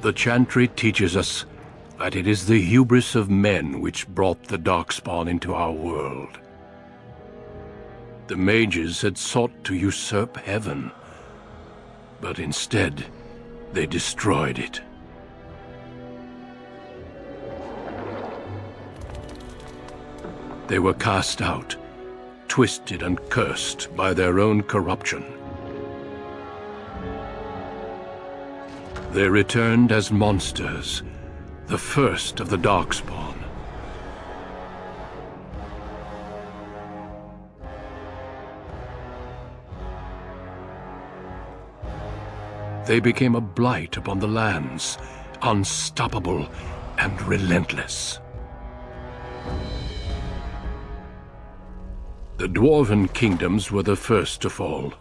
The Chantry teaches us that it is the hubris of men which brought the Darkspawn into our world. The mages had sought to usurp heaven, but instead they destroyed it. They were cast out, twisted and cursed by their own corruption. They returned as monsters, the first of the Darkspawn. They became a blight upon the lands, unstoppable and relentless. The dwarven kingdoms were the first to fall,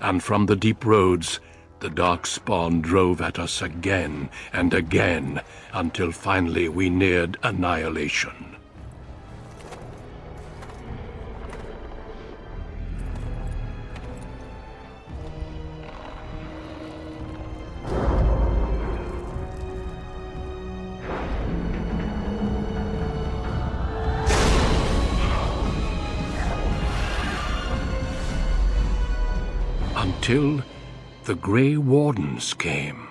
and from the deep roads, the Darkspawn drove at us again and again, until finally we neared annihilation. Until the Grey Wardens came.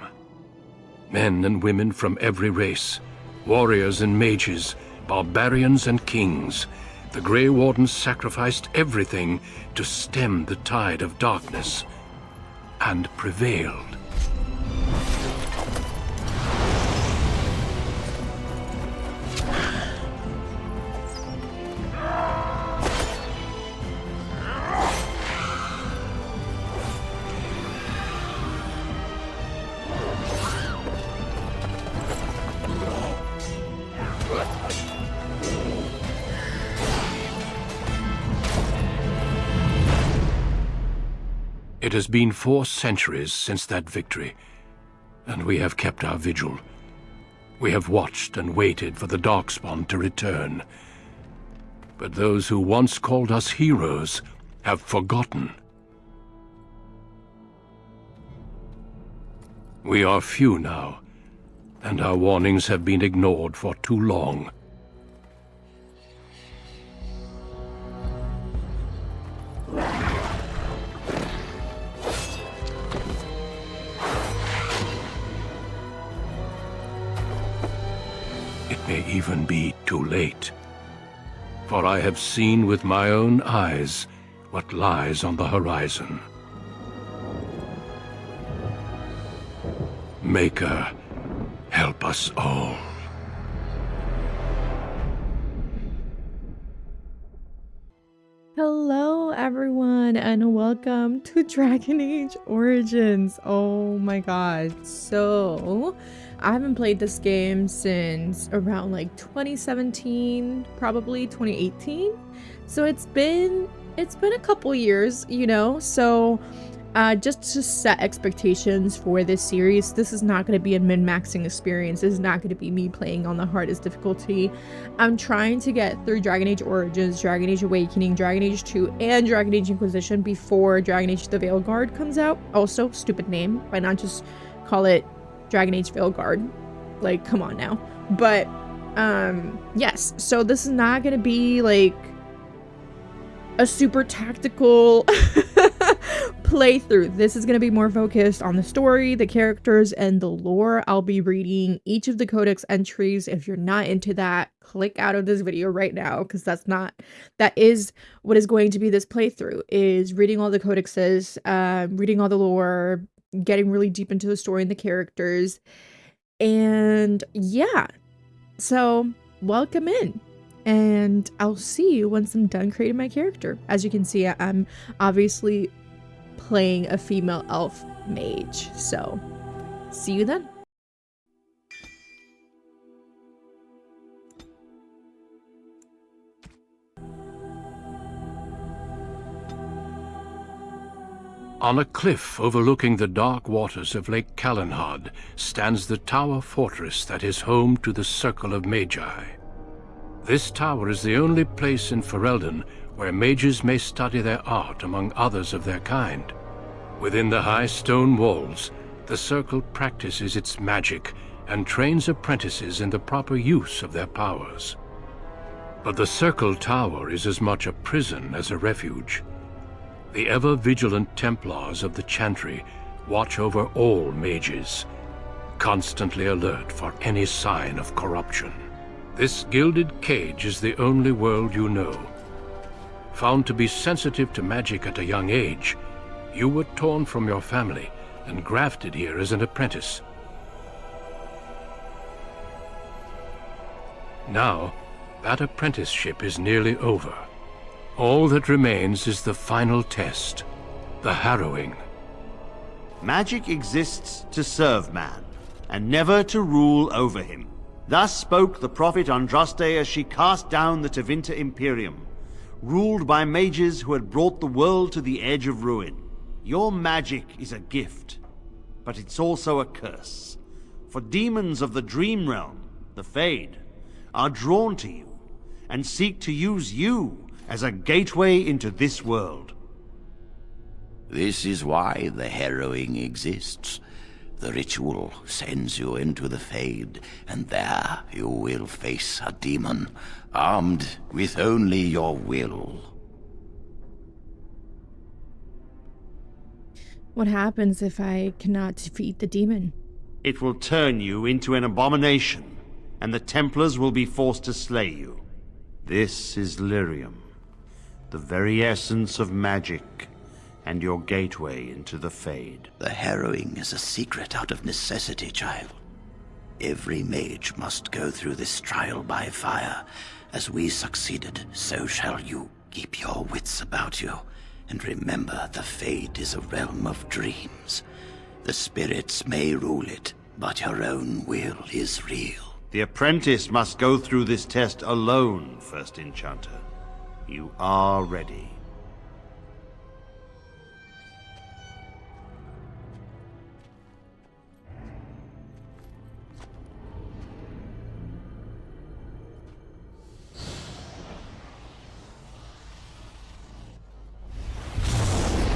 Men and women from every race, warriors and mages, barbarians and kings. The Grey Wardens sacrificed everything to stem the tide of darkness, and prevailed. It has been 4 centuries since that victory, and we have kept our vigil. We have watched and waited for the Darkspawn to return. But those who once called us heroes have forgotten. We are few now, and our warnings have been ignored for too long. May even be too late. For I have seen with my own eyes what lies on the horizon. Maker, help us all. Hello everyone and welcome to Dragon Age Origins. Oh my god. So I haven't played this game since around like 2017, probably 2018. So it's been a couple years, you know. So just to set expectations for this series, this is not going to be a min-maxing experience. This is not going to be me playing on the hardest difficulty. I'm trying to get through Dragon Age Origins, Dragon Age Awakening, Dragon Age 2, and Dragon Age Inquisition before Dragon Age The Veilguard comes out. Also, stupid name. Why not just call it Dragon Age Veilguard? Like, come on now. But yes, so this is not gonna be like a super tactical playthrough. This is gonna be more focused on the story, the characters, and the lore. I'll be reading each of the codex entries. If you're not into that, click out of this video right now, because that is what is going to be this playthrough, is reading all the codexes, reading all the lore, getting really deep into the story and the characters. And yeah, so welcome in, and I'll see you once I'm done creating my character. As you can see, I'm obviously playing a female elf mage, so see you then. On a cliff overlooking the dark waters of Lake Calenhad stands the tower fortress that is home to the Circle of Magi. This tower is the only place in Ferelden where mages may study their art among others of their kind. Within the high stone walls, The circle practices its magic and trains apprentices in the proper use of their powers. But the Circle Tower is as much a prison as a refuge. The ever-vigilant Templars of the Chantry watch over all mages, constantly alert for any sign of corruption. This gilded cage is the only world you know. Found to be sensitive to magic at a young age, you were torn from your family and grafted here as an apprentice. Now, that apprenticeship is nearly over. All that remains is the final test, the Harrowing. Magic exists to serve man, and never to rule over him. Thus spoke the prophet Andraste as she cast down the Tevinter Imperium, ruled by mages who had brought the world to the edge of ruin. Your magic is a gift, but it's also a curse. For demons of the Dream Realm, the Fade, are drawn to you, and seek to use you as a gateway into this world. This is why the Harrowing exists. The ritual sends you into the Fade, and there you will face a demon, armed with only your will. What happens if I cannot defeat the demon? It will turn you into an abomination, and the Templars will be forced to slay you. This is Lyrium, the very essence of magic, and your gateway into the Fade. The Harrowing is a secret out of necessity, child. Every mage must go through this trial by fire. As we succeeded, so shall you. Keep your wits about you, and remember the Fade is a realm of dreams. The spirits may rule it, but your own will is real. The apprentice must go through this test alone, First Enchanter. You are ready.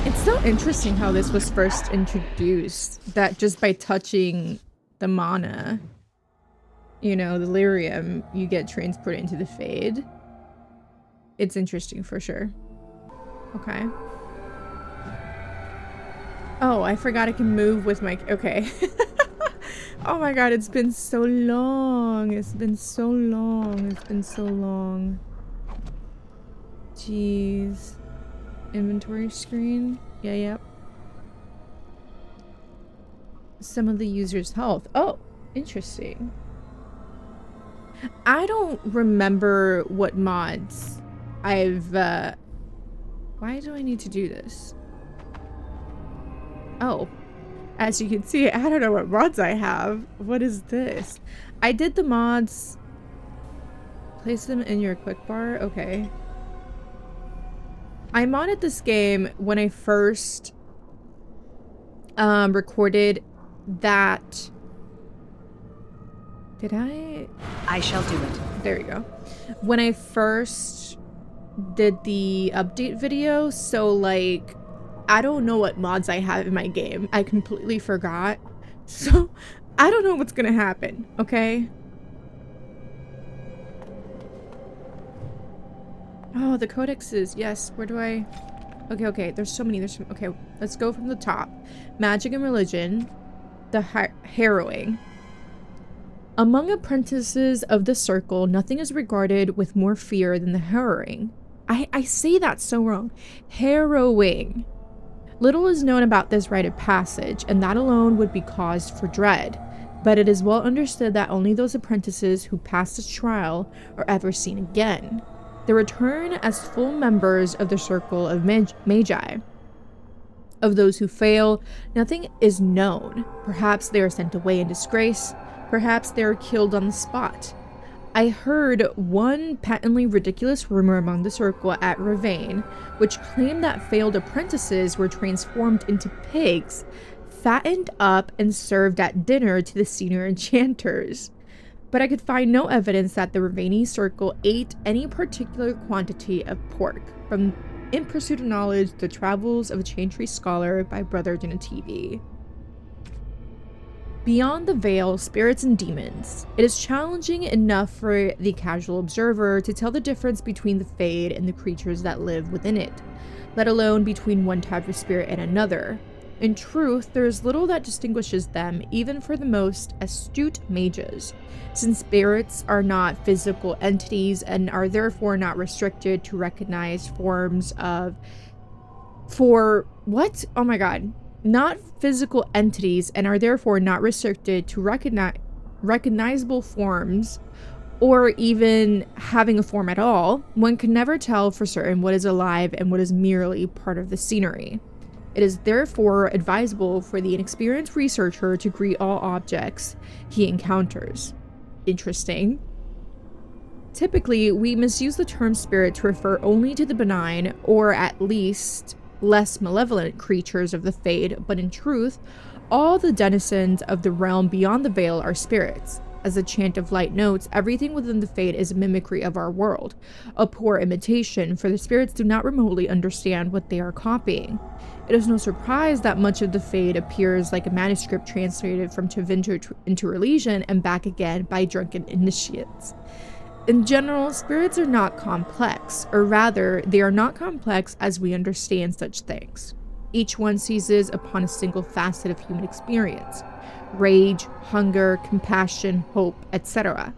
It's so interesting how this was first introduced, that just by touching the mana, you know, the lyrium, you get transported into the Fade. It's interesting for sure. Okay. Oh, I forgot I can move with my... Okay. Oh my god, it's been so long. It's been so long. It's been so long. Jeez. Inventory screen. Yeah, yep. Some of the user's health. Oh, interesting. I don't remember what mods I've, why do I need to do this? Oh, as you can see, I don't know what mods I have. What is this? I did the mods. Place them in your quick bar. Okay. I modded this game when I first recorded that. Did I? I shall do it. There you go. When I first did the update video, so like, I don't know what mods I have in my game. I completely forgot. So, I don't know what's gonna happen, okay? Oh, the codexes. Yes, where do I... Okay, there's so many. Okay, let's go from the top. Magic and religion. The Harrowing. Among apprentices of the Circle, nothing is regarded with more fear than the Harrowing. I say that so wrong. Harrowing. Little is known about this rite of passage, and that alone would be cause for dread. But it is well understood that only those apprentices who pass the trial are ever seen again. They return as full members of the Circle of Magi. Of those who fail, nothing is known. Perhaps they are sent away in disgrace. Perhaps they are killed on the spot. I heard one patently ridiculous rumor among the Circle at Ravane, which claimed that failed apprentices were transformed into pigs, fattened up and served at dinner to the senior enchanters. But I could find no evidence that the Ravane Circle ate any particular quantity of pork. From In Pursuit of Knowledge, The Travels of a Chantry Scholar by Brother Dinativi. Beyond the veil, spirits and demons. It is challenging enough for the casual observer to tell the difference between the Fade and the creatures that live within it, let alone between one type of spirit and another. In truth, there is little that distinguishes them, even for the most astute mages, since spirits are not physical entities and are therefore not restricted to recognized forms of... Oh my god. Not physical entities and are therefore not restricted to recognizable forms or even having a form at all. One can never tell for certain what is alive and what is merely part of the scenery. It is therefore advisable for the inexperienced researcher to greet all objects he encounters. Interesting. Typically, we misuse the term spirit to refer only to the benign, or at least less malevolent creatures of the Fade, but in truth, all the denizens of the realm beyond the veil are spirits. As the chant of light notes, everything within the Fade is a mimicry of our world, a poor imitation, for the spirits do not remotely understand what they are copying. It is no surprise that much of the Fade appears like a manuscript translated from Tevinter into Elysian and back again by drunken initiates. In general, spirits are not complex, or rather, they are not complex as we understand such things. Each one seizes upon a single facet of human experience: rage, hunger, compassion, hope, etc.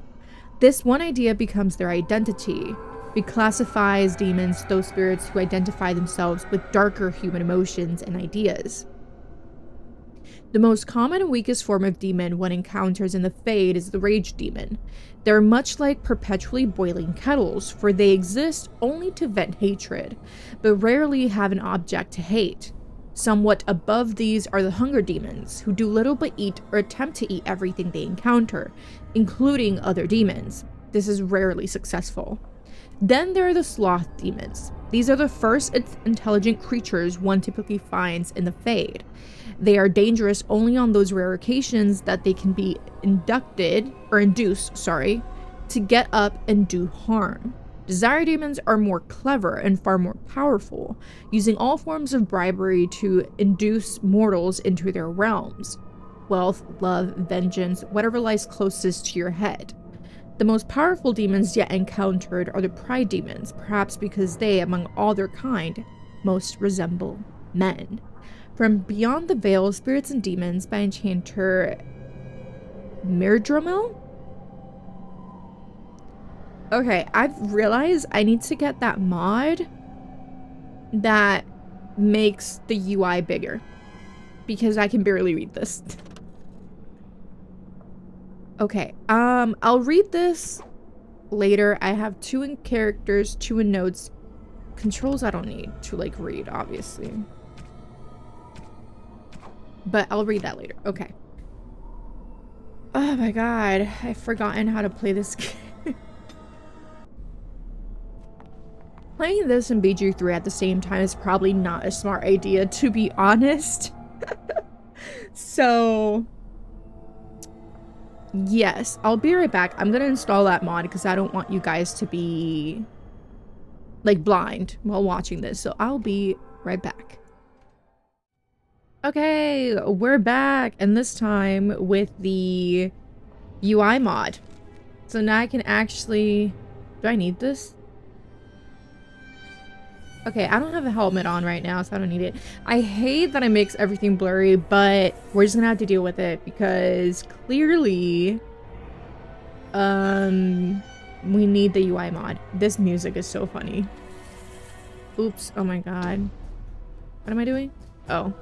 This one idea becomes their identity. We classify as demons those spirits who identify themselves with darker human emotions and ideas. The most common and weakest form of demon one encounters in the Fade is the rage demon. They are much like perpetually boiling kettles, for they exist only to vent hatred, but rarely have an object to hate. Somewhat above these are the hunger demons, who do little but eat or attempt to eat everything they encounter, including other demons. This is rarely successful. Then there are the sloth demons. These are the first intelligent creatures one typically finds in the Fade. They are dangerous only on those rare occasions that they can be induced to get up and do harm. Desire demons are more clever and far more powerful, using all forms of bribery to induce mortals into their realms. Wealth, love, vengeance, whatever lies closest to your head. The most powerful demons yet encountered are the pride demons, perhaps because they, among all their kind, most resemble men. From Beyond the Veil, Spirits and Demons by enchanter Mirdramel? Okay, I've realized I need to get that mod that makes the UI bigger, because I can barely read this. Okay, I'll read this later. I have 2 in characters, 2 in notes. Controls I don't need to like read, obviously. But I'll read that later. Okay. Oh my god, I've forgotten how to play this game. Playing this and BG3 at the same time is probably not a smart idea, to be honest. So yes, I'll be right back. I'm gonna install that mod because I don't want you guys to be like blind while watching this. So I'll be right back. Okay, we're back, and this time with the UI mod. So now I can actually... Do I need this? Okay, I don't have a helmet on right now, so I don't need it. I hate that it makes everything blurry, but we're just gonna have to deal with it because clearly we need the UI mod. This music is so funny. Oops, oh my god. What am I doing? Oh.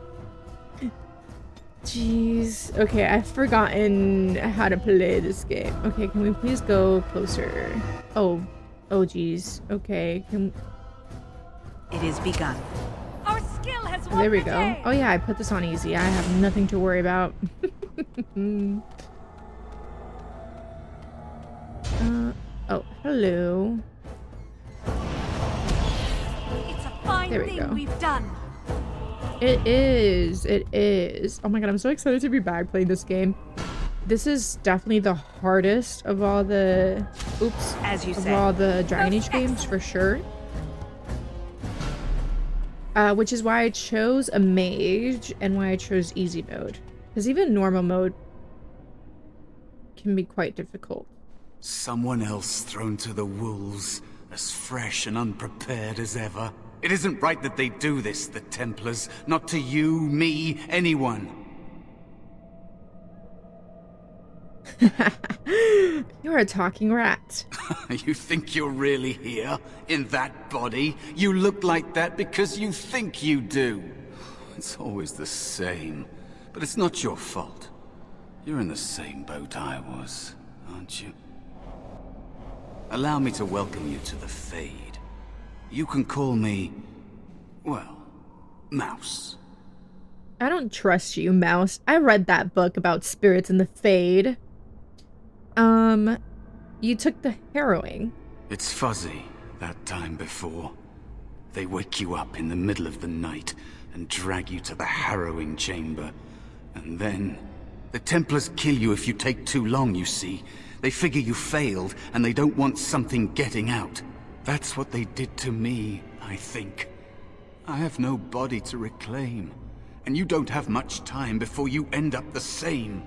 Jeez. Okay, I've forgotten how to play this game. Okay, can we please go closer? Oh. Oh, jeez. Okay, It is begun. Our skill has won there we the go. day. Oh yeah, I put this on easy. I have nothing to worry about. Oh, hello. It's a fine There we thing go. we've done. It is. It is. Oh my god, I'm so excited to be back playing this game. This is definitely the hardest of all the... Oops. As you of say. all the Dragon Age games, for sure. Which is why I chose a mage and why I chose easy mode. Because even normal mode can be quite difficult. Someone else thrown to the wolves, as fresh and unprepared as ever. It isn't right that they do this, the Templars. Not to you, me, anyone. You're a talking rat. You think you're really here? In that body? You look like that because you think you do. It's always the same. But it's not your fault. You're in the same boat I was, aren't you? Allow me to welcome you to the Fade. You can call me, well, Mouse. I don't trust you, Mouse. I read that book about spirits in the Fade. You took the Harrowing. It's fuzzy, that time before. They wake you up in the middle of the night and drag you to the Harrowing chamber. And then, the Templars kill you if you take too long, you see. They figure you failed, and they don't want something getting out. That's what they did to me, I think. I have no body to reclaim, and you don't have much time before you end up the same.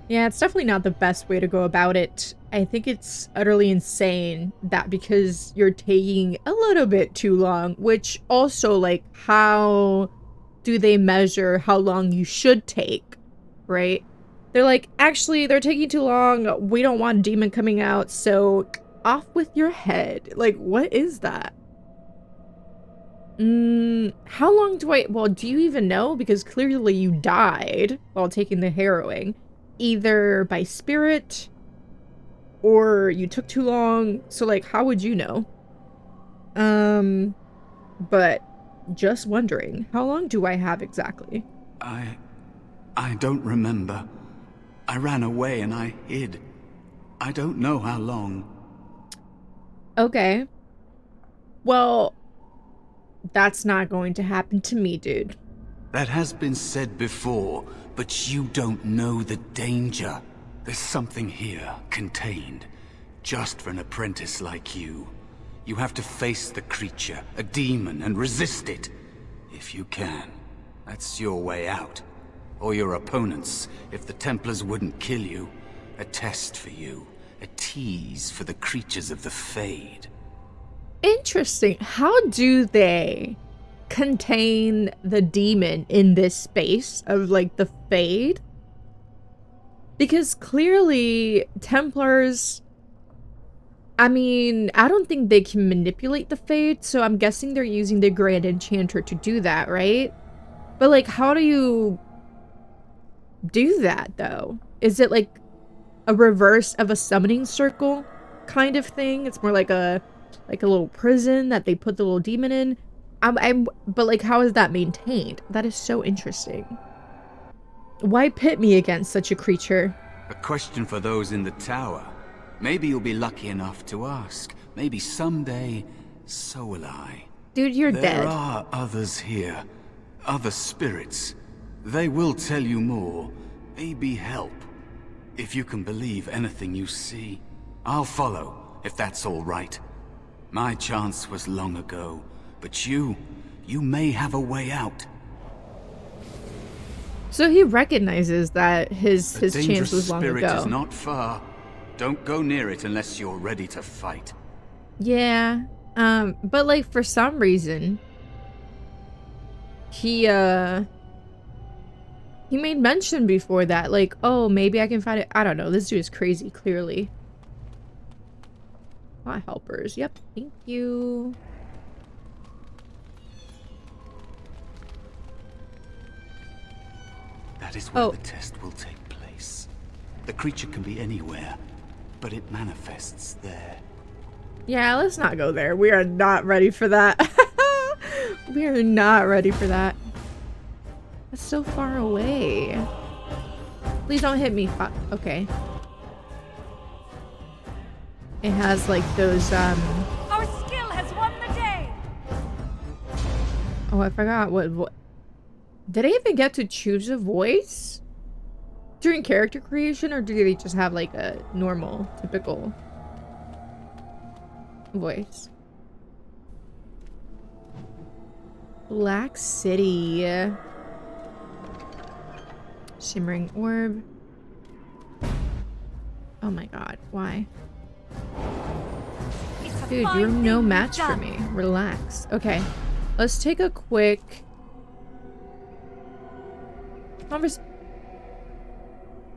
Yeah, it's definitely not the best way to go about it. I think it's utterly insane that because you're taking a little bit too long, which also, like, how do they measure how long you should take, right? They're like, actually, they're taking too long. We don't want a demon coming out, so off with your head. Like, what is that? How long do well, do you even know? Because clearly you died while taking the Harrowing. Either by spirit, or you took too long. So, like, how would you know? But just wondering, how long do I have exactly? I don't remember. I ran away and I hid. I don't know how long. Okay. Well, that's not going to happen to me, dude. That has been said before, but you don't know the danger. There's something here, contained, just for an apprentice like you. You have to face the creature, a demon, and resist it. If you can. That's your way out. Or your opponents, if the Templars wouldn't kill you. A test for you. A tease for the creatures of the Fade. Interesting. How do they contain the demon in this space of, like, the Fade? Because clearly Templars, I mean, I don't think they can manipulate the Fade, so I'm guessing they're using the Grand Enchanter to do that, right? But, like, how do you do that, though? Is it like a reverse of a summoning circle kind of thing? It's more like a little prison that they put the little demon in. But, like, how is that maintained? That is so interesting. Why pit me against such a creature? A question for those in the tower. Maybe you'll be lucky enough to ask. Maybe someday, so will I. Dude, you're dead. There are others here. Other spirits. They will tell you more. Maybe help. If you can believe anything you see. I'll follow, if that's all right. My chance was long ago. But you may have a way out. So he recognizes that his chance was long spirit ago. Is not far. Don't go near it unless you're ready to fight. Yeah. But, like, for some reason, he made mention before that, like, oh, maybe I can find it. I don't know. This dude is crazy, clearly. Plot helpers. Yep. Thank you. That is where the test will take place. The creature can be anywhere, but it manifests there. Yeah, let's not go there. We are not ready for that. We are not ready for that. That's so far away. Please don't hit me. Okay. It has, like, those, Our skill has won the day. Oh, I forgot what... Did I even get to choose a voice during character creation, or do they just have, like, a normal, typical voice? Black City. Shimmering orb. Oh my god, why? It's a Dude, fine you're no thing match you've for done. me. Relax. Okay, let's take a quick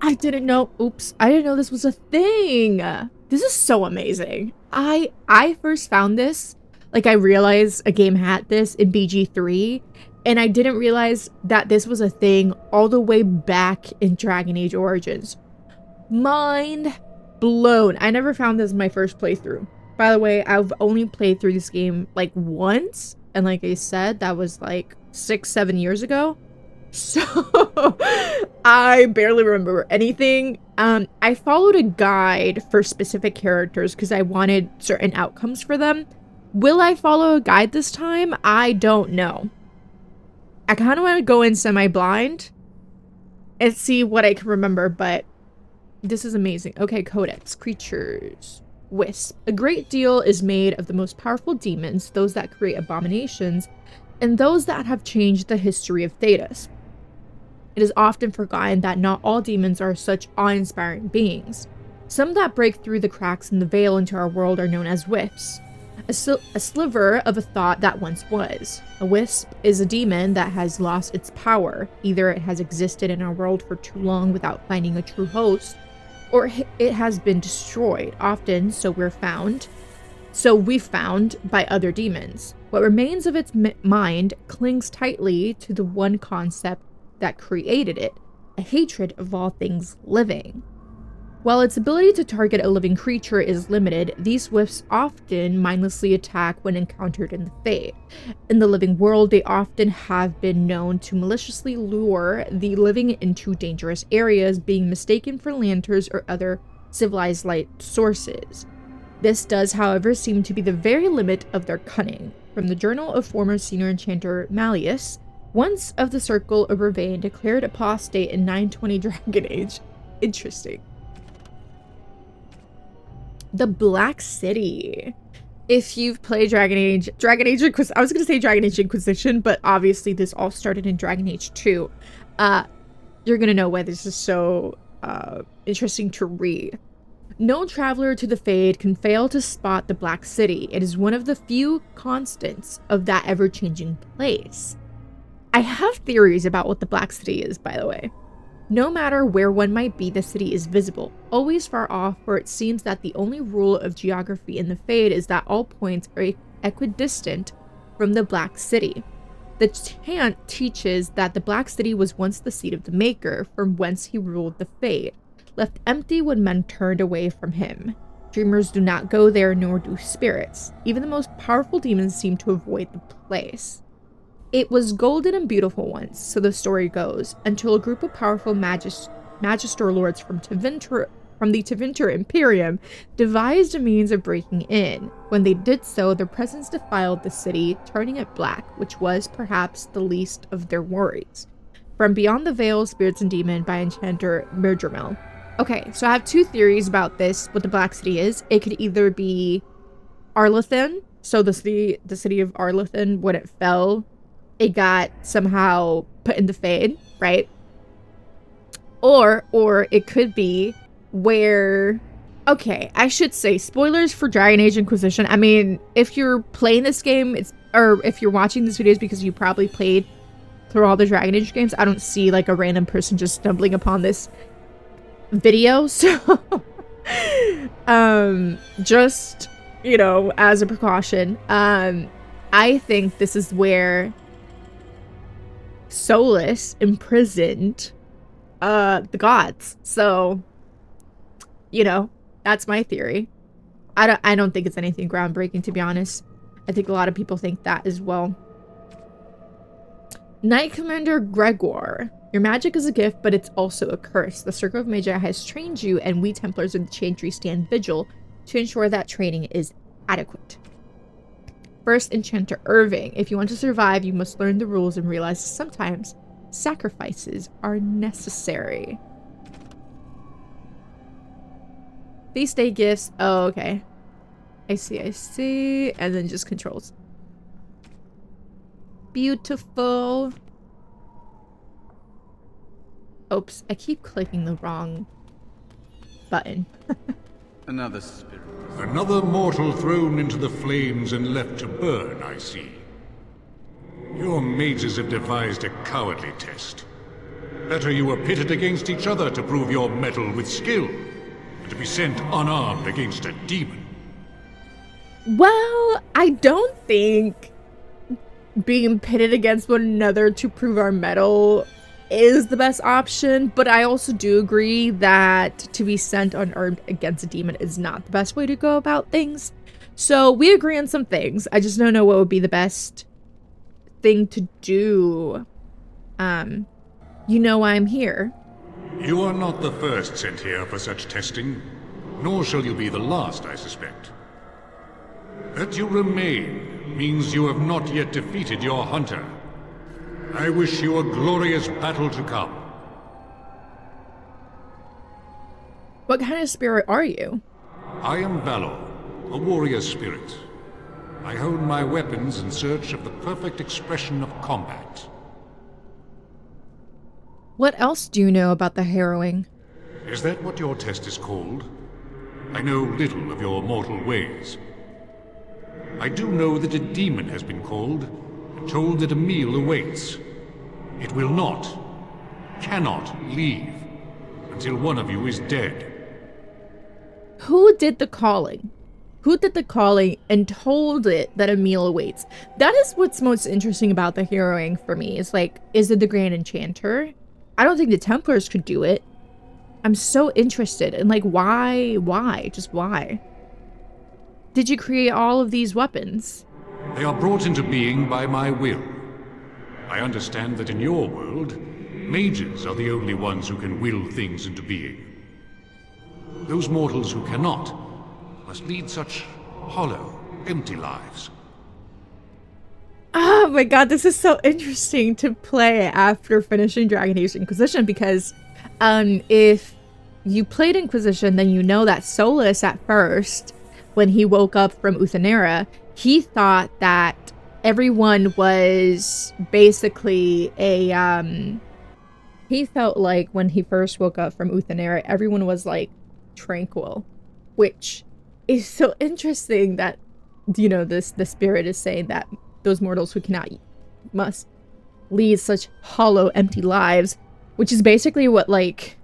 I didn't know. Oops, I didn't know this was a thing. This is so amazing. I first found this, like I realized a game had this in BG3, and I didn't realize that this was a thing all the way back in Dragon Age Origins. Mind blown. I never found this in my first playthrough. By the way, I've only played through this game like once, and like I said, that was like 6-7 years ago. So I barely remember anything. I followed a guide for specific characters because I wanted certain outcomes for them. Will I follow a guide this time? I don't know. I kind of want to go in semi-blind and see what I can remember, but this is amazing. Okay, Codex. Creatures. Wisp. A great deal is made of the most powerful demons, those that create abominations, and those that have changed the history of Thedas. It is often forgotten that not all demons are such awe-inspiring beings. Some that break through the cracks in the veil into our world are known as wisps, a sliver of a thought that once was. A wisp is a demon that has lost its power. Either it has existed in our world for too long without finding a true host, or it has been destroyed, often so we found by other demons. What remains of its mind clings tightly to the one concept that created it, a hatred of all things living. While its ability to target a living creature is limited, these wisps often mindlessly attack when encountered in the Fade. In the living world, they often have been known to maliciously lure the living into dangerous areas, being mistaken for lanterns or other civilized light sources. This does, however, seem to be the very limit of their cunning. From the journal of former senior enchanter Malleus, once of the Circle of Ravane, declared apostate in 920 Dragon Age. Interesting. The Black City. If you've played Dragon Age Inquisition, I was going to say Dragon Age Inquisition, but obviously this all started in Dragon Age 2. You're going to know why this is so interesting to read. No traveler to the Fade can fail to spot the Black City. It is one of the few constants of that ever-changing place. I have theories about what the Black City is, by the way. No matter where one might be, the city is visible, always far off, for it seems that the only rule of geography in the Fade is that all points are equidistant from the Black City. The chant teaches that the Black City was once the seat of the Maker, from whence he ruled the Fade, left empty when men turned away from him. Dreamers do not go there, nor do spirits. Even the most powerful demons seem to avoid the place. It was golden and beautiful once, so the story goes, until a group of powerful Magister lords from the Tevinter Imperium devised a means of breaking in. When they did so, their presence defiled the city, turning it black, which was perhaps the least of their worries. From Beyond the Veil, Spirits and Demon by Enchanter Mirdramel. Okay, so I have two theories about this, what the Black City is. It could either be Arlethen, so the city of Arlethen, when it fell, it got somehow put in the Fade, right? Or it could be where... Okay, I should say, spoilers for Dragon Age Inquisition. I mean, if you're playing this game, or if you're watching this video, it's because you probably played through all the Dragon Age games. I don't see, like, a random person just stumbling upon this video, so... just, you know, as a precaution. I think this is where Solus imprisoned the gods. So, you know, that's my theory. I don't think it's anything groundbreaking, to be honest. I think a lot of people think that as well. Knight Commander Gregoire. Your magic is a gift, but it's also a curse. The Circle of Magi has trained you, and we Templars of the Chain Tree stand vigil to ensure that training is adequate. First Enchanter Irving. If you want to survive, you must learn the rules and realize that sometimes sacrifices are necessary. Feast day gifts. Oh, okay. I see. And then just controls. Beautiful. Oops, I keep clicking the wrong button. Another spirit. Another mortal thrown into the flames and left to burn, I see. Your mages have devised a cowardly test. Better you were pitted against each other to prove your mettle with skill, than to be sent unarmed against a demon. Well, I don't think being pitted against one another to prove our mettle is the best option, but I also do agree that to be sent unarmed against a demon is not the best way to go about things. So we agree on some things. I just don't know what would be the best thing to do. You know why I'm here. You are not the first sent here for such testing, nor shall you be the last, I suspect. That you remain means you have not yet defeated your hunter. I wish you a glorious battle to come. What kind of spirit are you? I am Baldur, a warrior spirit. I hone my weapons in search of the perfect expression of combat. What else do you know about the Harrowing? Is that what your test is called? I know little of your mortal ways. I do know that a demon has been called, and told that a meal awaits. It will not, cannot leave, until one of you is dead. Who did the calling? Who did the calling and told it that a meal awaits? That is what's most interesting about the Harrowing for me. Is like, is it the Grand Enchanter? I don't think the Templars could do it. I'm so interested in like, why? Just why? Did you create all of these weapons? They are brought into being by my will. I understand that in your world, mages are the only ones who can will things into being. Those mortals who cannot must lead such hollow, empty lives. Oh my god, this is so interesting to play after finishing Dragon Age Inquisition, because if you played Inquisition, then you know that Solus at first, when he woke up from Uthenera, he thought that everyone was basically a, he felt like when he first woke up from Uthenera, everyone was like tranquil, which is so interesting that, you know, the spirit is saying that those mortals who cannot eat must lead such hollow, empty lives, which is basically what, like,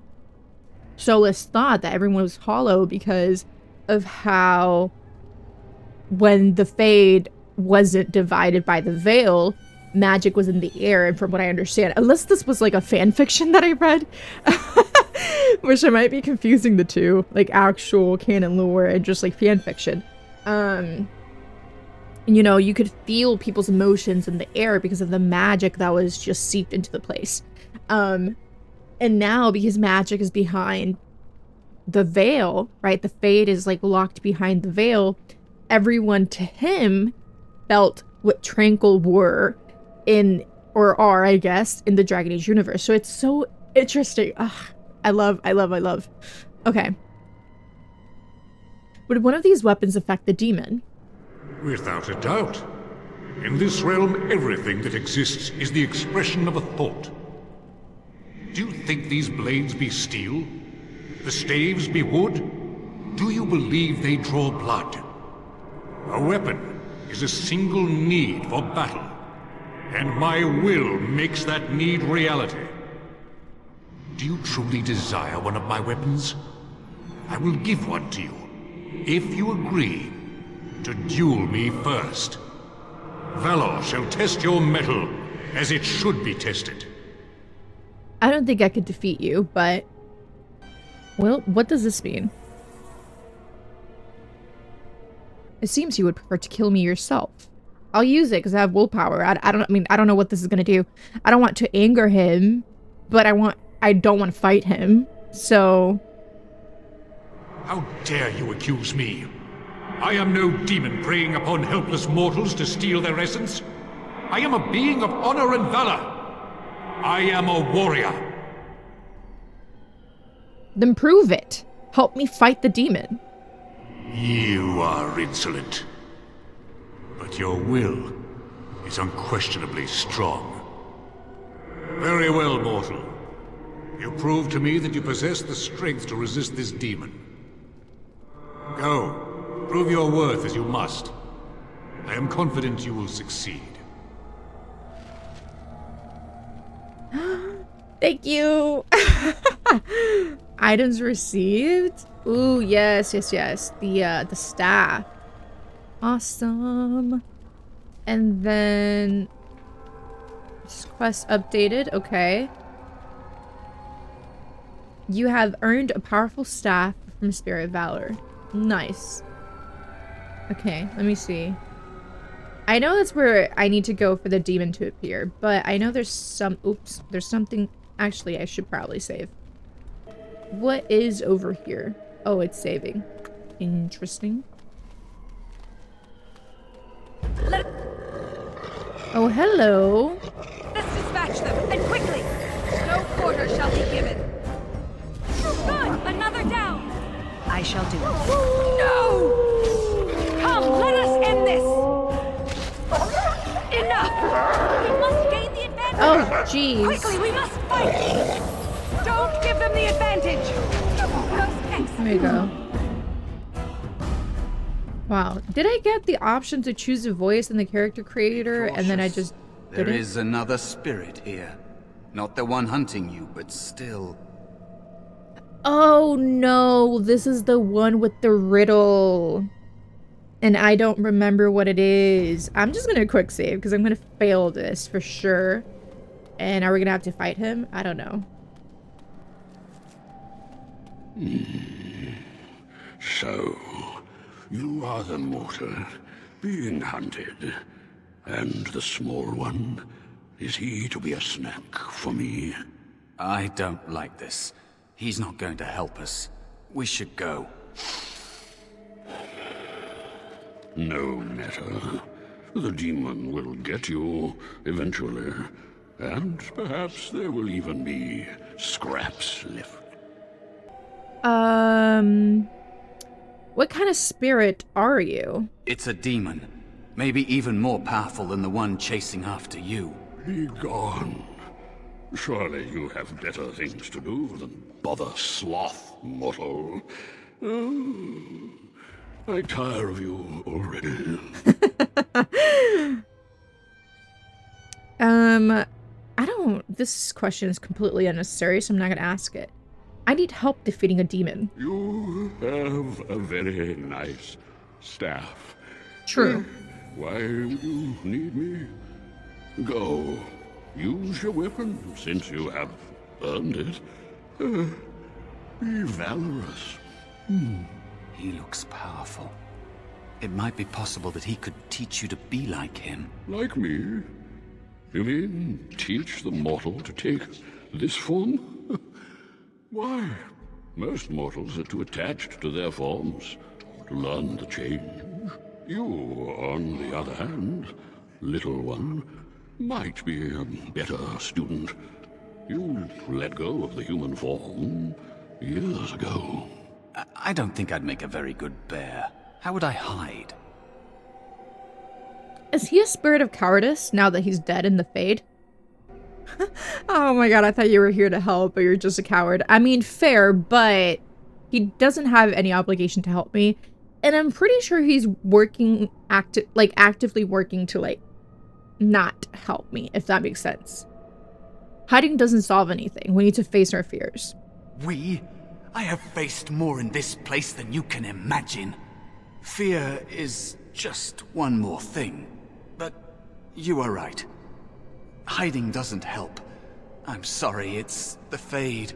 Solus thought, that everyone was hollow because of how when the Fade wasn't divided by the veil, magic was in the air. And from what I understand, unless this was like a fan fiction that I read, which I might be confusing the two, like actual canon lore and just like fan fiction, you know, you could feel people's emotions in the air because of the magic that was just seeped into the place. And now, because magic is behind the veil, right? The Fade is like locked behind the veil. Everyone to him felt what tranquil were in, or are, I guess, in the Dragon Age universe. So it's so interesting. Ugh, I love. Okay. Would one of these weapons affect the demon? Without a doubt. In this realm, everything that exists is the expression of a thought. Do you think these blades be steel? The staves be wood? Do you believe they draw blood? A weapon is a single need for battle, and my will makes that need reality. Do you truly desire one of my weapons? I will give one to you, if you agree to duel me first. Valor shall test your mettle as it should be tested. I don't think I could defeat you, but... well, what does this mean? It seems you would prefer to kill me yourself. I'll use it because I have willpower. I don't know what this is gonna do. I don't want to anger him, but I don't want to fight him, so... How dare you accuse me? I am no demon preying upon helpless mortals to steal their essence. I am a being of honor and valor. I am a warrior. Then prove it. Help me fight the demon. You are insolent. But your will is unquestionably strong. Very well, mortal. You proved to me that you possess the strength to resist this demon. Go. Prove your worth as you must. I am confident you will succeed. Thank you. Items received. Ooh, yes. The staff. Awesome. And then quest updated. Okay. You have earned a powerful staff from Spirit Valor. Nice. Okay, let me see. I know that's where I need to go for the demon to appear, but I know there's some... Oops. There's something... Actually, I should probably save. What is over here? Oh, it's saving. Interesting. Oh, hello. Let's dispatch them, and quickly! No quarter shall be given. Good! Another down! I shall do it. No! Come, let us end this! Enough! We must gain the advantage! Oh, jeez. Quickly, we must fight! Don't give them the advantage! There you go. Wow. Did I get the option to choose a voice in the character creator and then I just did There it? is another spirit here. Not the one hunting you, but still. Oh no, this is the one with the riddle. And I don't remember what it is. I'm just gonna quick save because I'm gonna fail this for sure. And are we gonna have to fight him? I don't know. So, you are the mortal being hunted. And the small one, is he to be a snack for me? I don't like this. He's not going to help us. We should go. No matter. The demon will get you eventually. And perhaps there will even be scraps left. What kind of spirit are you? It's a demon. Maybe even more powerful than the one chasing after you. Be gone. Surely you have better things to do than bother sloth, mortal. Oh, I tire of you already. I don't... This question is completely unnecessary, so I'm not gonna ask it. I need help defeating a demon. You have a very nice staff. True. Why would you need me? Go. Use your weapon, since you have earned it. Be valorous. He looks powerful. It might be possible that he could teach you to be like him. Like me? You mean teach the mortal to take this form? Why, most mortals are too attached to their forms to learn the change. You, on the other hand, little one, might be a better student. You let go of the human form years ago. I don't think I'd make a very good bear. How would I hide? Is he a spirit of cowardice now that he's dead in the Fade? Oh my god, I thought you were here to help, but you're just a coward. I mean, fair, but he doesn't have any obligation to help me. And I'm pretty sure he's working, actively working to, not help me, if that makes sense. Hiding doesn't solve anything. We need to face our fears. I have faced more in this place than you can imagine. Fear is just one more thing. But you are right. Hiding doesn't help. I'm sorry, it's the Fade.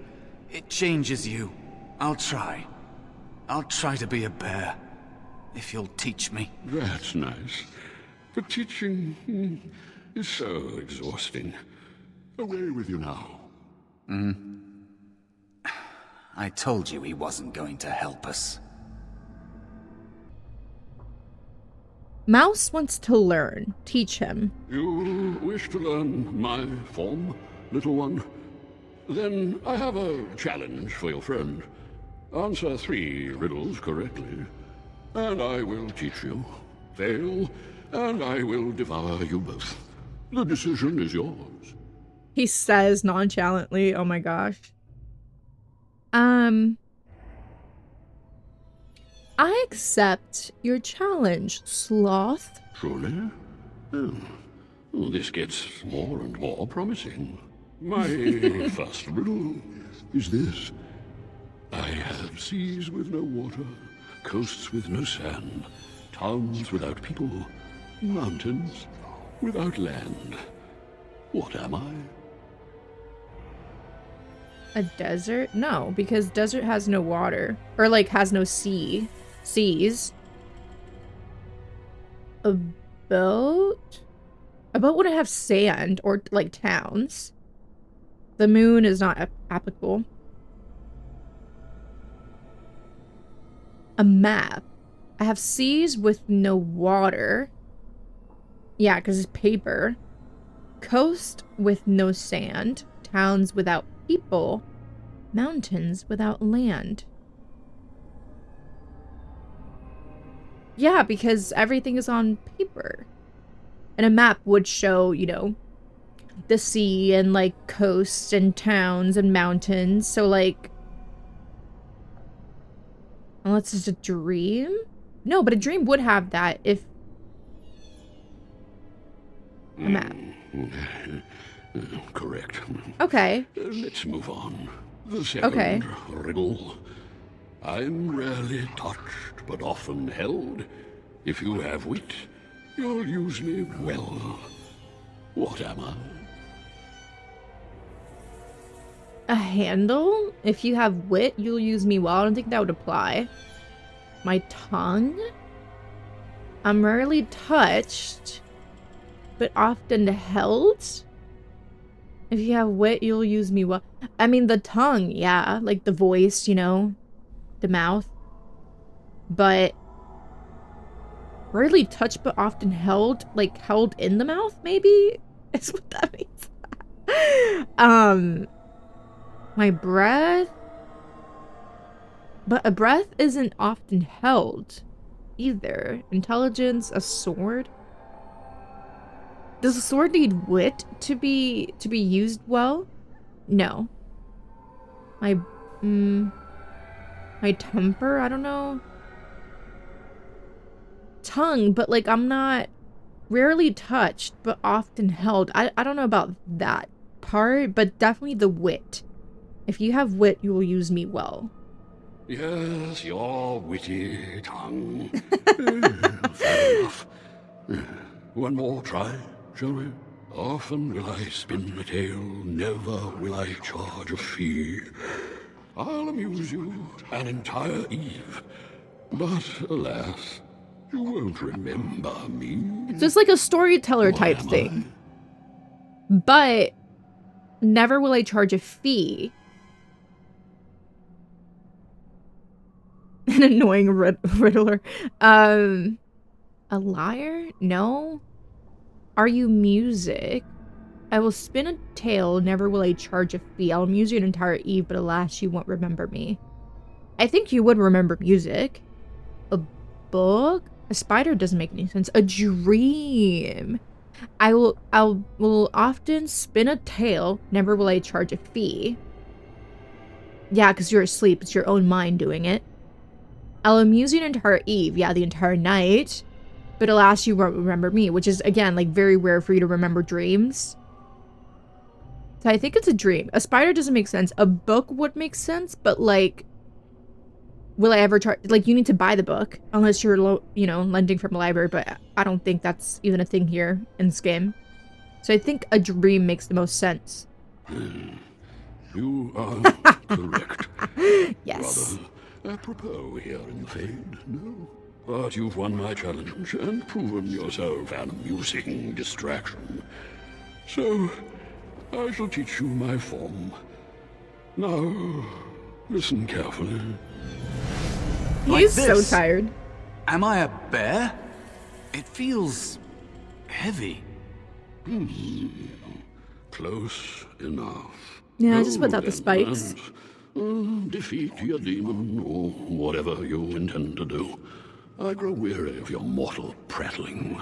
It changes you. I'll try. I'll try to be a bear. If you'll teach me. That's nice. But teaching is so exhausting. Away with you now. I told you he wasn't going to help us. Mouse wants to learn. Teach him. You wish to learn my form, little one? Then I have a challenge for your friend. Answer 3 riddles correctly, and I will teach you. Fail, and I will devour you both. The decision is yours. He says nonchalantly, oh my gosh. I accept your challenge, Sloth. Truly? Oh, this gets more and more promising. My first riddle is this. I have seas with no water, coasts with no sand, towns without people, mountains without land. What am I? A desert? No, because desert has no water. Or, like, has no seas. A boat? A boat wouldn't have sand or, like, towns. The moon is not applicable. A map. I have seas with no water. Yeah, because it's paper. Coast with no sand. Towns without people. Mountains without land. Yeah, because everything is on paper. And a map would show, you know, the sea and, like, coasts and towns and mountains. So, like, unless it's a dream? No, but a dream would have that if... a map. Correct. Okay. Let's move on. The second riddle. I'm rarely touched, but often held. If you have wit, you'll use me well. What am I? A handle? If you have wit, you'll use me well. I don't think that would apply. My tongue? I'm rarely touched, but often held? If you have wit, you'll use me well. I mean, the tongue, yeah. Like the voice, you know? The mouth. But rarely touched, but often held. Like, held in the mouth, maybe? Is what that means. My breath? But a breath isn't often held either. Intelligence, a sword? Does a sword need wit to be used well? No. My temper? I don't know. Tongue, but like I'm not rarely touched, but often held. I don't know about that part, but definitely the wit. If you have wit, you will use me well. Yes, your witty tongue. Fair enough. One more try, shall we? Often will I spin a tale, never will I charge a fee. I'll amuse you an entire eve, but alas, you won't remember me. It's just like a storyteller type thing. But never will I charge a fee. An annoying riddler. A liar? No. Are you music? I will spin a tale, never will I charge a fee. I'll amuse you an entire eve, but alas, you won't remember me. I think you would remember music. A book? A spider doesn't make any sense. A dream. I will often spin a tale, never will I charge a fee. Yeah, because you're asleep. It's your own mind doing it. I'll amuse you an entire eve. Yeah, the entire night. But alas, you won't remember me, which is, again, like, very rare for you to remember dreams. So I think it's a dream. A spider doesn't make sense. A book would make sense, but, like, will I ever charge? Like, you need to buy the book, unless you're, you know, lending from a library, but I don't think that's even a thing here in this game. So I think a dream makes the most sense. You are correct. Yes. Rather apropos here in the Fade, no? But you've won my challenge and proven yourself an amusing distraction. So, I shall teach you my form. Now, listen carefully. He's Like so this? tired. Am I a bear? It feels heavy. Close enough. Yeah, just without the then, spikes. Defeat your demon, or whatever you intend to do. I grow weary of your mortal prattling.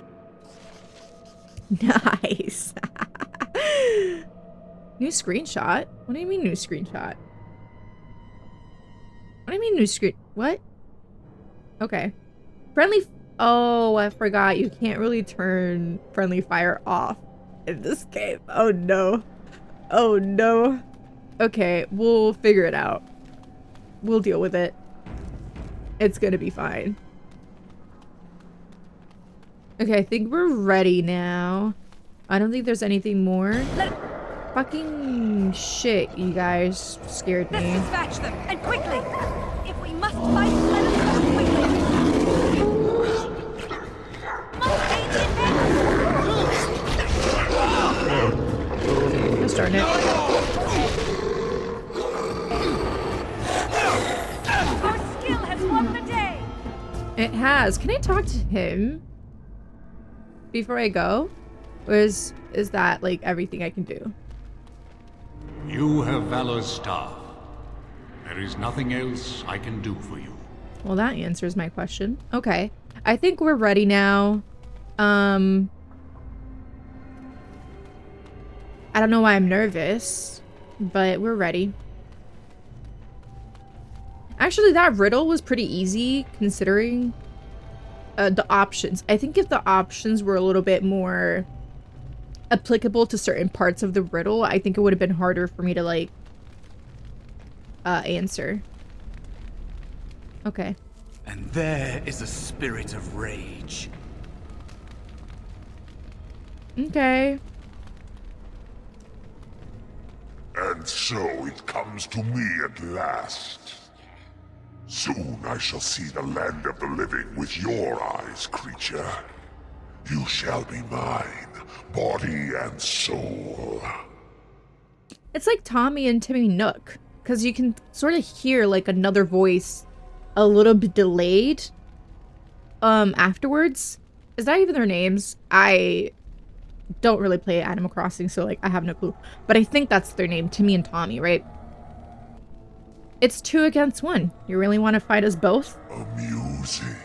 Nice. New screenshot? What do you mean new screenshot? What do you mean new screen? What? Okay. Friendly... Oh, I forgot. You can't really turn friendly fire off in this game. Oh, no. Oh, no. Okay, we'll figure it out. We'll deal with it. It's gonna be fine. Okay, I think we're ready now. I don't think there's anything more. Fucking shit, you guys scared me. Let's dispatch them, and quickly! If we must fight, let us go quickly! Must gain the advantage! Just darn it. Our skill has won the day! It has. Can I talk to him before I go? Or is that like everything I can do? You have Valor's staff. There is nothing else I can do for you. Well, that answers my question. Okay. I think we're ready now. I don't know why I'm nervous, but we're ready. Actually, that riddle was pretty easy considering the options. I think if the options were a little bit more applicable to certain parts of the riddle, I think it would have been harder for me to like answer. Okay. And there is a spirit of rage. Okay. And so it comes to me at last. Soon I shall see the land of the living with your eyes, creature. You shall be mine, body and soul. It's like Tommy and Timmy Nook, because you can sort of hear like another voice a little bit delayed afterwards. Is that even their names? I don't really play Animal Crossing, so like I have no clue. But I think that's their name, Timmy and Tommy, right? It's 2 against 1. You really want to fight us both? Amusing.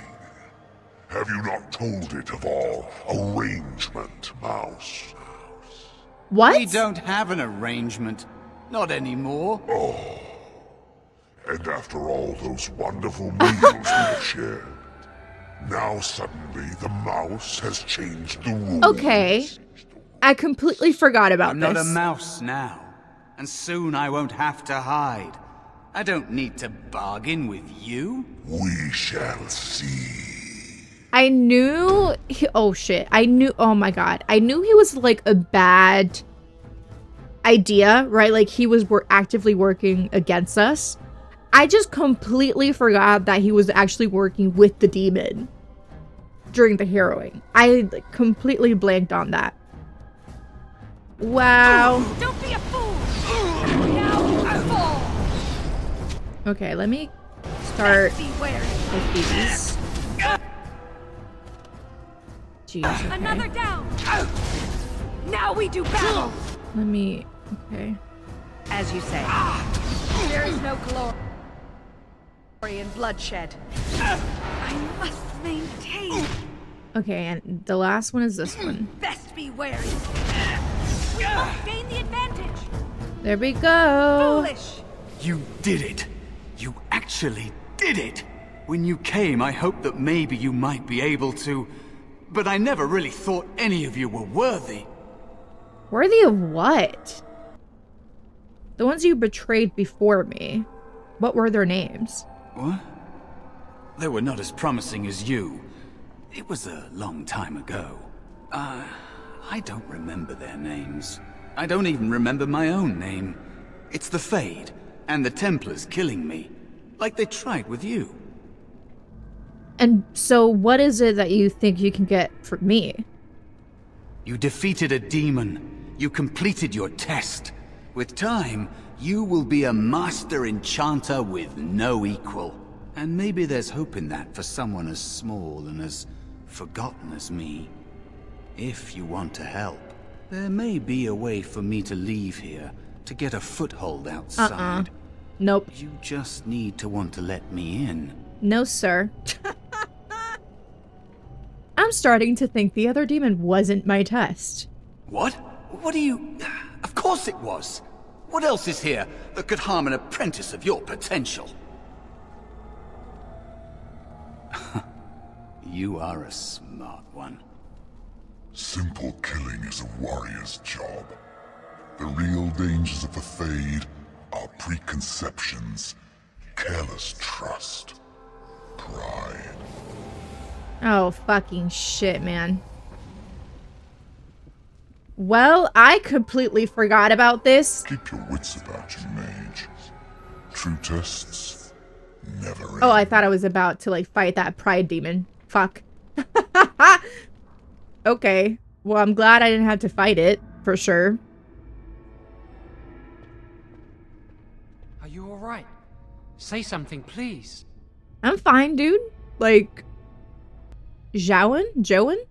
Have you not told it of all arrangement, Mouse? What? We don't have an arrangement. Not anymore. Oh. And after all those wonderful meals we have shared, now suddenly the mouse has changed the rules. Okay. I completely forgot about I'm this. not a mouse now, and soon I won't have to hide. I don't need to bargain with you. We shall see. I knew oh shit. Oh my god. I knew he was like a bad idea, right? Like he was actively working against us. I just completely forgot that he was actually working with the demon during the harrowing. I completely blanked on that. Wow. Don't be a fool! Now fall! Okay, let me start Be wary. with these. Jeez, okay. Another down! Now we do battle! Let me... Okay. As you say, there is no glory in bloodshed. I must maintain. Okay, and the last one is this one. Best be wary. We must gain the advantage. There we go. Foolish. You did it. You actually did it. When you came, I hoped that maybe you might be able to, but I never really thought any of you were worthy. Worthy of what? The ones you betrayed before me. What were their names? What? They were not as promising as you. It was a long time ago. I don't remember their names. I don't even remember my own name. It's the Fade, and the Templars killing me, like they tried with you. And so what is it that you think you can get from me? You defeated a demon. You completed your test. With time, you will be a master enchanter with no equal. And maybe there's hope in that for someone as small and as forgotten as me. If you want to help, there may be a way for me to leave here, to get a foothold outside. Nope. You just need to want to let me in. No, sir. I'm starting to think the other demon wasn't my test. What? What do you... Of course it was. What else is here that could harm an apprentice of your potential? You are a smart one. Simple killing is a warrior's job. The real dangers of the Fade are preconceptions, careless trust, pride. Oh, fucking shit, man. Well, I completely forgot about this. Keep your wits about you, mage. True tests never end. Oh, I thought I was about to, like, fight that pride demon. Fuck. Okay. Well, I'm glad I didn't have to fight it, for sure. Are you alright? Say something, please. I'm fine, dude. Like, Joan? Oh,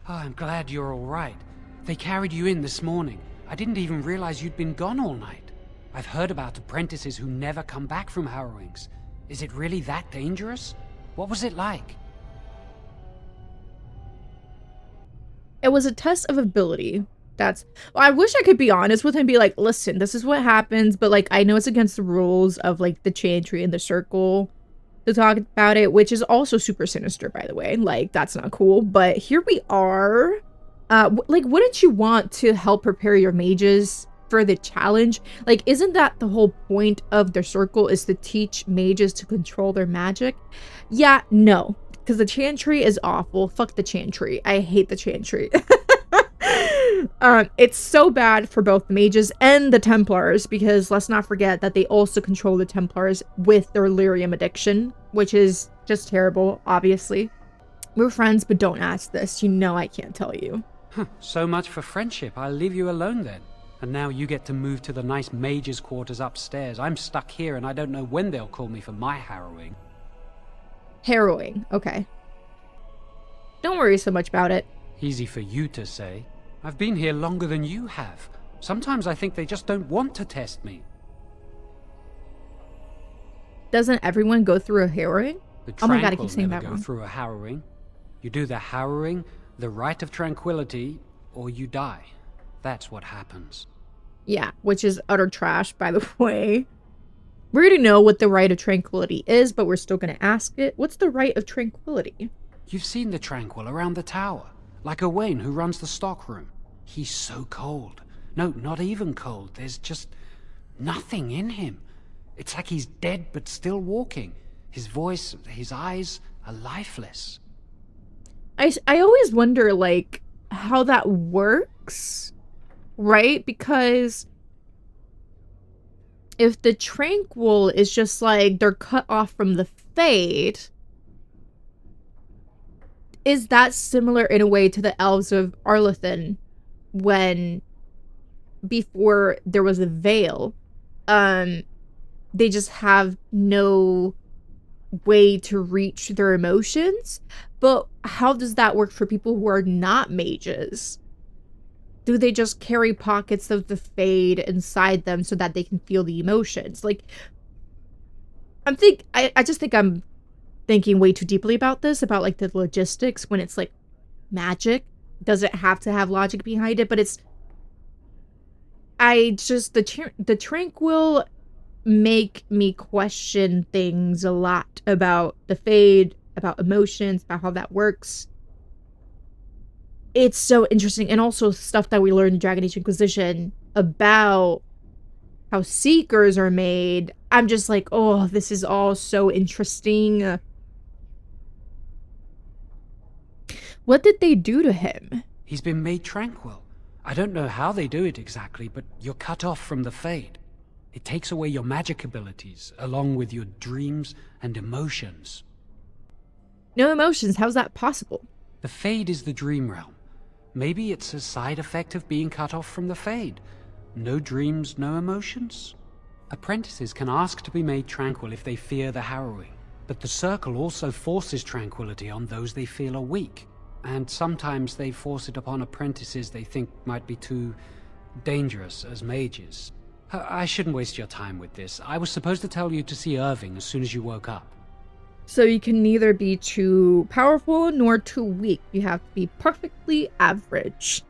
I'm glad you're alright. They carried you in this morning. I didn't even realize you'd been gone all night. I've heard about apprentices who never come back from Harrowings. Is it really that dangerous? What was it like? It was a test of ability. Well, I wish I could be honest with him and be like, listen, this is what happens, but like, I know it's against the rules of like the chantry and the circle to talk about it, which is also super sinister, by the way. Like, that's not cool, but here we are. Like, wouldn't you want to help prepare your mages for the challenge? Like, isn't that the whole point of the circle, is to teach mages to control their magic? Yeah, no. Because the chantry is awful. Fuck the chantry. I hate the chantry. It's so bad for both the mages and the Templars, because let's not forget that they also control the Templars with their lyrium addiction, which is just terrible, obviously. We're friends, but don't ask this. You know I can't tell you. So much for friendship. I'll leave you alone then. And now you get to move to the nice mage's quarters upstairs. I'm stuck here and I don't know when they'll call me for my harrowing. Harrowing, okay. Don't worry so much about it. Easy for you to say. I've been here longer than you have. Sometimes I think they just don't want to test me. Doesn't everyone go through a harrowing? Oh my god, I keep saying that never wrong. go through a harrowing. You do the harrowing, the rite of tranquility, or you die. That's what happens. Yeah, which is utter trash, by the way. We already know what the rite of tranquility is, but we're still gonna ask it. What's the rite of tranquility? You've seen the tranquil around the tower, like Owain who runs the stockroom. He's so cold. No, not even cold. There's just nothing in him. It's like he's dead but still walking. His voice, his eyes are lifeless. I always wonder, like, how that works, right? Because if the tranquil is just like they're cut off from the Fade, is that similar in a way to the elves of Arlethen when before there was a veil, they just have no way to reach their emotions? But how does that work for people who are not mages? Do they just carry pockets of the Fade inside them so that they can feel the emotions? Like, I just think I'm thinking way too deeply about this, about like the logistics when it's like magic. Doesn't have to have logic behind it, but it's, the tranquil make me question things a lot about the Fade, about emotions, about how that works. It's so interesting, and also stuff that we learned in Dragon Age Inquisition about how Seekers are made. I'm just like, oh, this is all so interesting. What did they do to him? He's been made tranquil. I don't know how they do it exactly, but you're cut off from the Fade. It takes away your magic abilities, along with your dreams and emotions. No emotions? How's that possible? The Fade is the dream realm. Maybe it's a side effect of being cut off from the Fade. No dreams, no emotions? Apprentices can ask to be made tranquil if they fear the harrowing, but the Circle also forces tranquility on those they feel are weak, and sometimes they force it upon apprentices they think might be too dangerous as mages. I shouldn't waste your time with this. I was supposed to tell you to see Irving as soon as you woke up. So you can neither be too powerful nor too weak. You have to be perfectly average.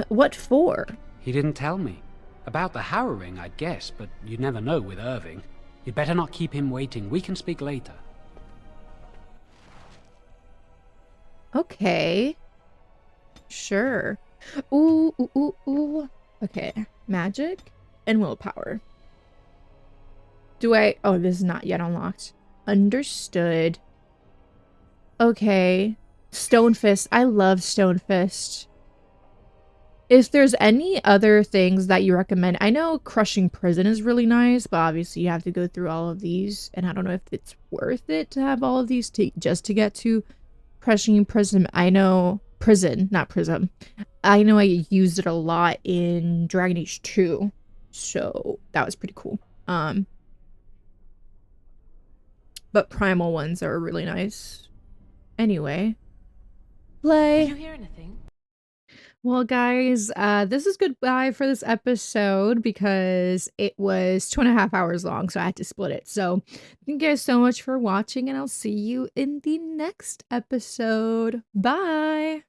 What for? He didn't tell me. About the harrowing, I'd guess, but you'd never know with Irving. You'd better not keep him waiting. We can speak later. Okay. Sure. Ooh, ooh, ooh, ooh. Okay. Magic and willpower. Oh, this is not yet unlocked. Understood. Okay. Stone Fist. I love Stone Fist. If there's any other things that you recommend, I know Crushing Prison is really nice, but obviously you have to go through all of these, and I don't know if it's worth it to have all of these just to get to Crushing Prison. I know Prison, not Prism. I know I used it a lot in Dragon Age 2, so that was pretty cool. But primal ones are really nice. Anyway, play. Did you hear anything? Well, guys, this is goodbye for this episode because it was 2.5 hours long, so I had to split it. So thank you guys so much for watching, and I'll see you in the next episode. Bye!